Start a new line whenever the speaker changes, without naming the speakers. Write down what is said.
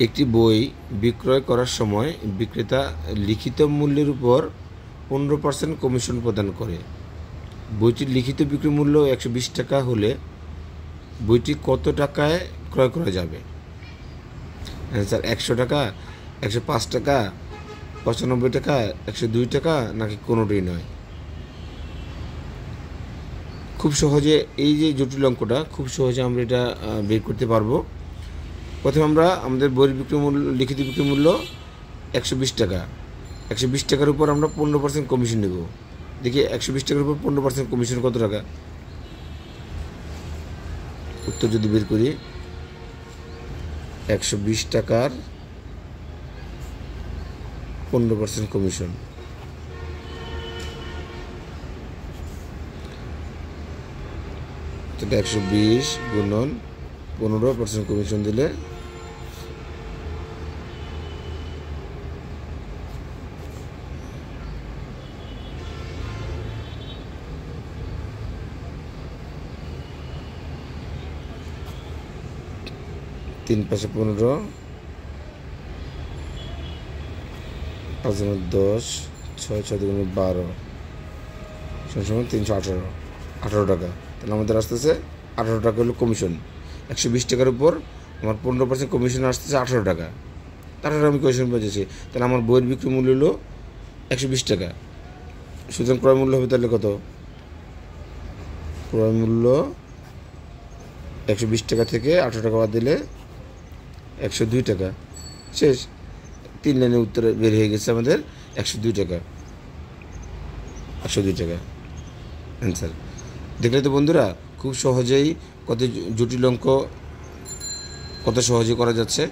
একটি বই বিক্রয় করার সময় বিক্রেতা লিখিত মূল্যের উপর 15% কমিশন প্রদান করে। বইটির লিখিত বিক্রয় মূল্য 120 টাকা হলে বইটি কত টাকায় ক্রয় করা যাবে? স্যার 100 টাকা, 105 টাকা, 95 টাকা, 102 টাকা, নাকি কোনোটাই নয়? খুব সহজে এই যে জটিল অঙ্কটা খুব সহজে আমরা এটা বের করতে পারবো। প্রথমে আমরা আমাদের বইয়ের বিক্রয় মূল্য, লিখিত বিক্রয় মূল্য 120 টাকা। 120 টাকার উপর আমরা 15% কমিশন নেব। দেখি 120 টাকার উপর 15% কমিশন কত টাকা? উত্তর যদি বের করি, 120 টাকার 15% কমিশন, সেটা 120 গুণন 15% কমিশন দিলে 3 × 5 = 15, 5 × 10, 6 × 6 = 12, সমান 318 টাকা। তাহলে আমাদের আসতেছে 18 টাকা হলো কমিশন। 120 টাকার উপর আমার 15% কমিশন আসতেছে 18 টাকা। তার আমি কোয়েশন পেয়েছি। তাহলে আমার বইয়ের বিক্রি মূল্য হলো 120 টাকা। সুতরাং ক্রয় মূল্য হবে তাহলে কত? ক্রয় মূল্য 120 টাকা থেকে 18 টাকা বাদ দিলে 102 টাকা। শেষ। 3 লাইনের উত্তর বের হয়ে গেছে আমাদের 102 টাকা। 102 টাকা অ্যান্সার। দেখলে তো বন্ধুরা, খুব সহজেই কত জটিল অঙ্ক কত সহজে করা যাচ্ছে।